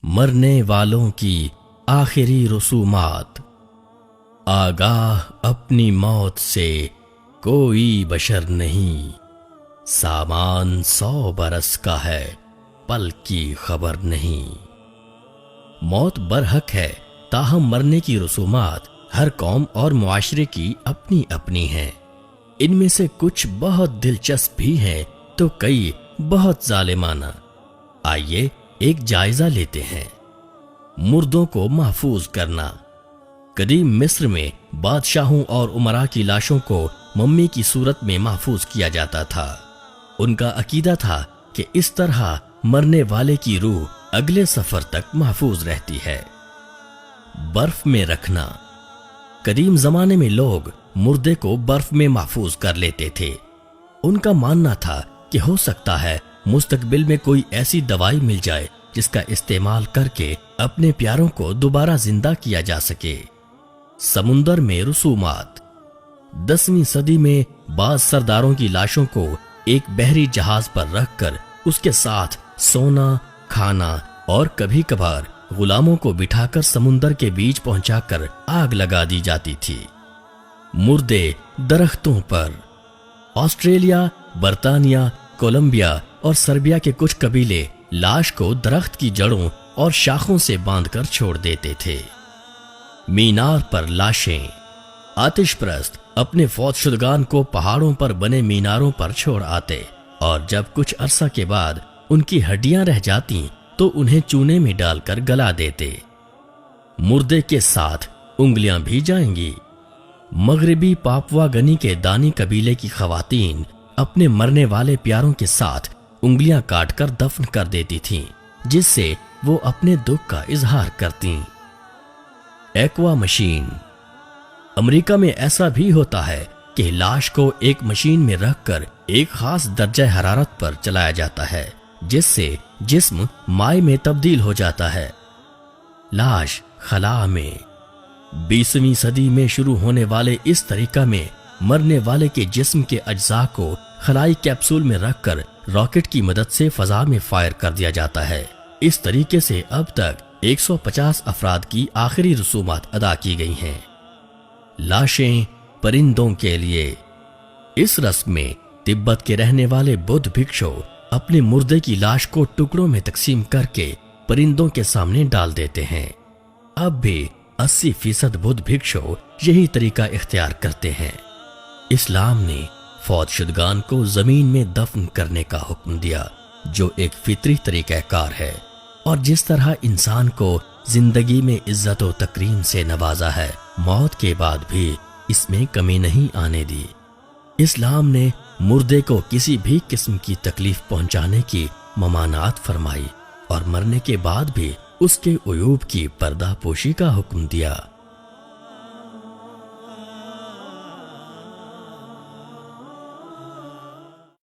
مرنے والوں کی آخری رسومات۔ آگاہ اپنی موت سے کوئی بشر نہیں، سامان 100 برس کا ہے، پل کی خبر نہیں۔ موت برحق ہے، تاہم مرنے کی رسومات ہر قوم اور معاشرے کی اپنی اپنی ہیں۔ ان میں سے کچھ بہت دلچسپ بھی ہیں تو کئی بہت ظالمانہ۔ آئیے ایک جائزہ لیتے ہیں۔ مردوں کو محفوظ کرنا۔ قدیم مصر میں بادشاہوں اور امراء کی لاشوں کو ممی کی صورت میں محفوظ کیا جاتا تھا۔ ان کا عقیدہ تھا کہ اس طرح مرنے والے کی روح اگلے سفر تک محفوظ رہتی ہے۔ برف میں رکھنا۔ قدیم زمانے میں لوگ مردے کو برف میں محفوظ کر لیتے تھے۔ ان کا ماننا تھا کہ ہو سکتا ہے مستقبل میں کوئی ایسی دوائی مل جائے جس کا استعمال کر کے اپنے پیاروں کو دوبارہ زندہ کیا جا سکے۔ سمندر میں رسومات۔ 10ویں صدی میں بعض سرداروں کی لاشوں کو ایک بحری جہاز پر رکھ کر اس کے ساتھ سونا، کھانا اور کبھی کبھار غلاموں کو بٹھا کر سمندر کے بیچ پہنچا کر آگ لگا دی جاتی تھی۔ مردے درختوں پر۔ آسٹریلیا، برطانیہ، کولمبیا اور سربیا کے کچھ قبیلے لاش کو درخت کی جڑوں اور شاخوں سے باندھ کر چھوڑ دیتے تھے۔ مینار پر لاشیں۔ آتش پرست اپنے فوت شدگان کو پہاڑوں پر بنے میناروں پر چھوڑ آتے اور جب کچھ عرصہ کے بعد ان کی ہڈیاں رہ جاتی تو انہیں چونے میں ڈال کر گلا دیتے۔ مردے کے ساتھ انگلیاں بھی جائیں گی۔ مغربی پاپوا گنی کے دانی قبیلے کی خواتین اپنے مرنے والے پیاروں کے ساتھ انگلیاں کاٹ کر دفن کر دیتی تھیں، جس سے وہ اپنے دکھ کا اظہار کرتیں۔ Aqua machine. امریکہ میں ایسا بھی ہوتا ہے کہ لاش کو ایک مشین میں رکھ کر ایک خاص درجہ حرارت پر چلایا جاتا ہے، جس سے جسم مائع میں تبدیل ہو جاتا ہے۔ لاش خلا میں۔ 20ویں صدی میں شروع ہونے والے اس طریقہ میں مرنے والے کے جسم کے اجزاء کو خلائی کیپسول میں رکھ کر راکٹ کی مدد سے فضا میں فائر کر دیا جاتا ہے۔ اس طریقے سے اب تک 150 افراد کی آخری رسومات ادا کی گئی ہیں۔ لاشیں پرندوں کے لیے۔ اس رسم میں تبت کے رہنے والے بدھ بھکشو اپنے مردے کی لاش کو ٹکڑوں میں تقسیم کر کے پرندوں کے سامنے ڈال دیتے ہیں۔ اب بھی 80% بدھ بھکشو یہی طریقہ اختیار کرتے ہیں۔ اسلام نے فوت شدگان کو زمین میں دفن کرنے کا حکم دیا، جو ایک فطری طریقہ کار ہے، اور جس طرح انسان کو زندگی میں عزت و تکریم سے نوازا ہے، موت کے بعد بھی اس میں کمی نہیں آنے دی۔ اسلام نے مردے کو کسی بھی قسم کی تکلیف پہنچانے کی ممانعت فرمائی اور مرنے کے بعد بھی اس کے عیوب کی پردہ پوشی کا حکم دیا۔